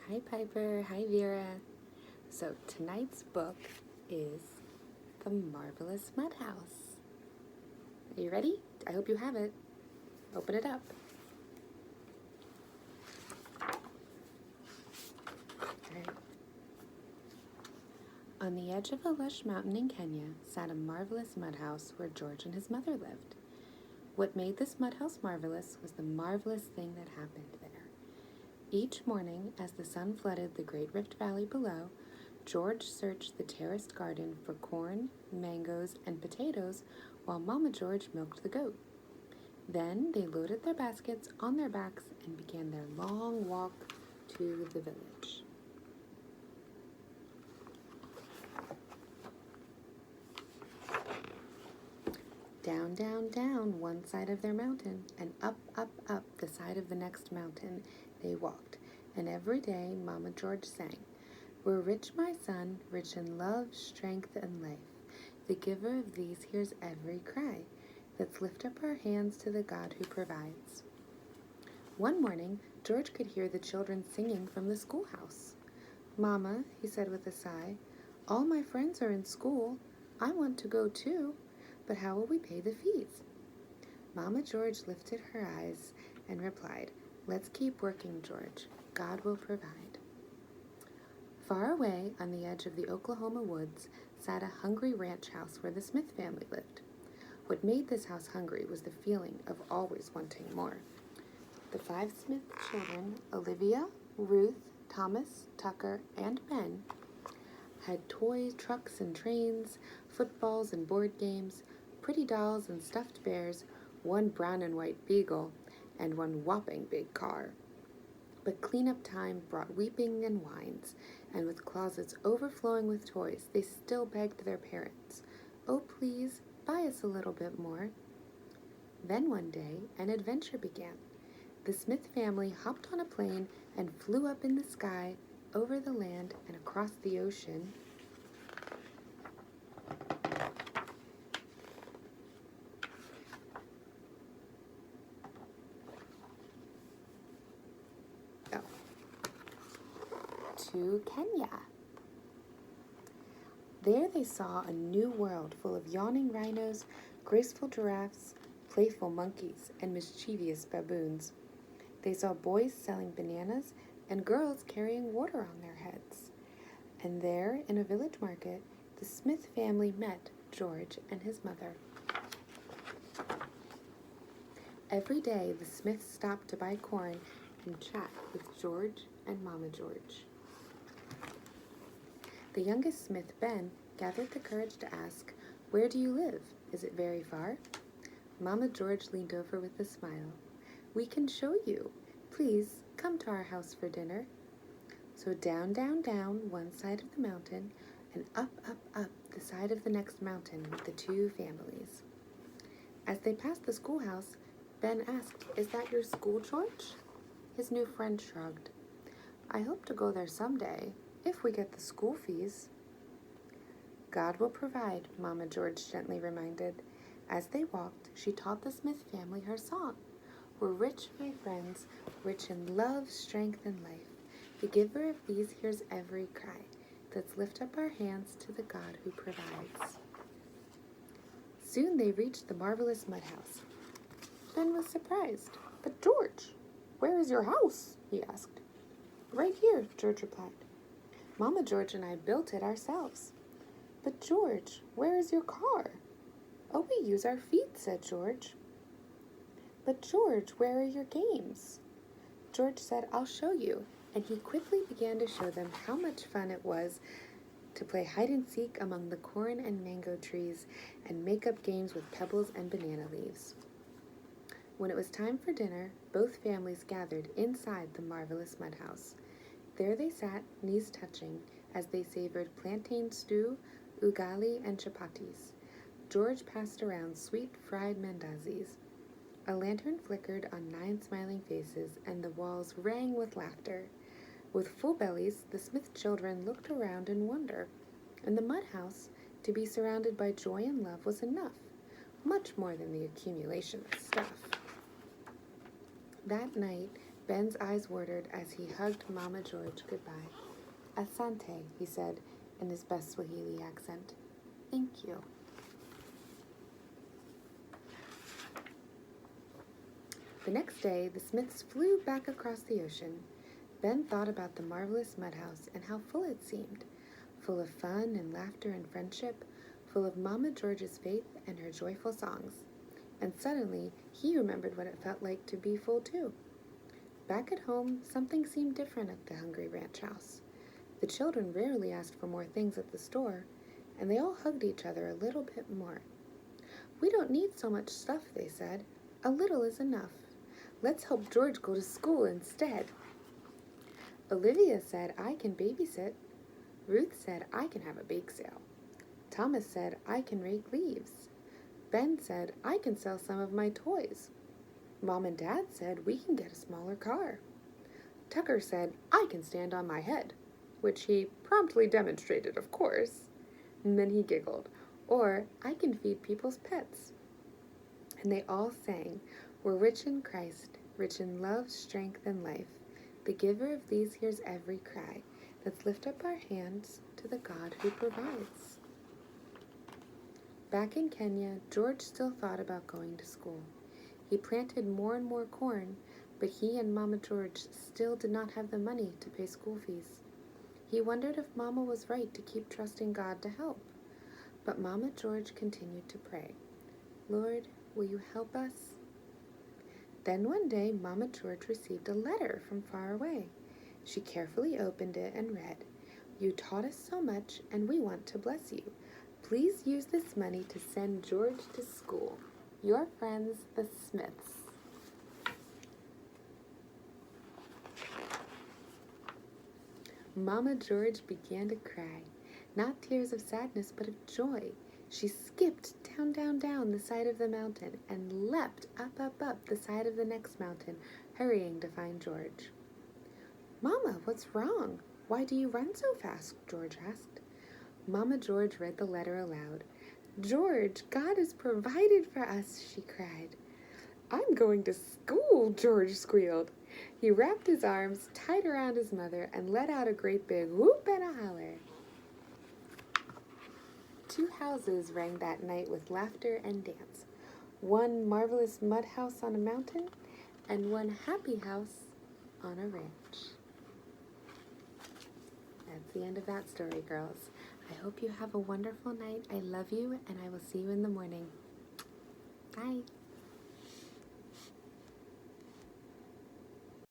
Hi Piper, hi Vera. So tonight's book is The Marvelous Mud House. Are you ready? I hope you have it. Open it up. Alright. On the edge of a lush mountain in Kenya sat a marvelous mud house where George and his mother lived. What made this mud house marvelous was the marvelous thing that happened there. Each morning, as the sun flooded the great Rift Valley below, George searched the terraced garden for corn, mangoes, and potatoes while Mama George milked the goat. Then they loaded their baskets on their backs and began their long walk to the village. Down, down, down one side of their mountain, and up, up, up the side of the next mountain they walked, and every day Mama George sang, "We're rich, my son, rich in love, strength, and life. The giver of these hears every cry. Let's lift up our hands to the God who provides." One morning, George could hear the children singing from the schoolhouse. "Mama," he said with a sigh, "all my friends are in school. I want to go too, but how will we pay the fees?" Mama George lifted her eyes and replied, "Let's keep working, George. God will provide." Far away on the edge of the Oklahoma woods sat a hungry ranch house where the Smith family lived. What made this house hungry was the feeling of always wanting more. The 5 Smith children, Olivia, Ruth, Thomas, Tucker, and Ben, had toy trucks and trains, footballs and board games, pretty dolls and stuffed bears, one brown and white beagle, and one whopping big car. But cleanup time brought weeping and whines, and with closets overflowing with toys, they still begged their parents, "Oh, please, buy us a little bit more." Then one day, an adventure began. The Smith family hopped on a plane and flew up in the sky, over the land, and across the ocean. To Kenya. There they saw a new world full of yawning rhinos, graceful giraffes, playful monkeys, and mischievous baboons. They saw boys selling bananas and girls carrying water on their heads. And there, in a village market, the Smith family met George and his mother. Every day, the Smiths stopped to buy corn and chat with George and Mama George. The youngest Smith, Ben, gathered the courage to ask, "Where do you live? Is it very far?" Mama George leaned over with a smile. "We can show you. Please come to our house for dinner." So down, down, down one side of the mountain, and up, up, up the side of the next mountain with the 2 families. As they passed the schoolhouse, Ben asked, "Is that your school, George?" His new friend shrugged. "I hope to go there someday, if we get the school fees." "God will provide," Mama George gently reminded. As they walked, she taught the Smith family her song. "We're rich, my friends, rich in love, strength, and life. The giver of these hears every cry. Let's lift up our hands to the God who provides." Soon they reached the marvelous mud house. Ben was surprised. "But George, where is your house?" he asked. "Right here," George replied. "Mama George and I built it ourselves." "But George, where is your car?" "Oh, we use our feet," said George. "But George, where are your games?" George said, "I'll show you," and he quickly began to show them how much fun it was to play hide and seek among the corn and mango trees and make up games with pebbles and banana leaves. When it was time for dinner, both families gathered inside the marvelous mud house. There they sat, knees touching, as they savored plantain stew, ugali, and chapatis. George passed around sweet fried mandazis. A lantern flickered on 9 smiling faces, and the walls rang with laughter. With full bellies, the Smith children looked around in wonder. In the mud house, to be surrounded by joy and love was enough, much more than the accumulation of stuff. That night, Ben's eyes watered as he hugged Mama George goodbye. Asante, he said in his best Swahili accent. Thank you. The next day, the Smiths flew back across the ocean. Ben thought about the marvelous mud house and how full it seemed, full of fun and laughter and friendship, full of Mama George's faith and her joyful songs. And suddenly, he remembered what it felt like to be full too. Back at home, something seemed different at the Hungry Ranch house. The children rarely asked for more things at the store, and they all hugged each other a little bit more. We don't need so much stuff, they said. A little is enough. Let's help George go to school instead. Olivia said, I can babysit. Ruth said, I can have a bake sale. Thomas said, I can rake leaves. Ben said, I can sell some of my toys. Mom and Dad said, we can get a smaller car. Tucker said, I can stand on my head, which he promptly demonstrated, of course. And then he giggled, or I can feed people's pets. And they all sang, we're rich in Christ, rich in love, strength, and life. The giver of these hears every cry. Let's lift up our hands to the God who provides. Back in Kenya, George still thought about going to school. He planted more and more corn, but he and Mama George still did not have the money to pay school fees. He wondered if Mama was right to keep trusting God to help. But Mama George continued to pray. Lord, will you help us? Then one day, Mama George received a letter from far away. She carefully opened it and read, You taught us so much, and we want to bless you. Please use this money to send George to school. Your friends, the Smiths. Mama George began to cry, not tears of sadness, but of joy. She skipped down, down, down the side of the mountain and leapt up, up, up the side of the next mountain, hurrying to find George. Mama, what's wrong? Why do you run so fast? George asked. Mama George read the letter aloud. George, God has provided for us, she cried. I'm going to school, George squealed. He wrapped his arms tight around his mother and let out a great big whoop and a holler. 2 houses rang that night with laughter and dance. One marvelous mud house on a mountain, and one happy house on a ranch. That's the end of that story, girls. I hope you have a wonderful night. I love you, and I will see you in the morning. Bye.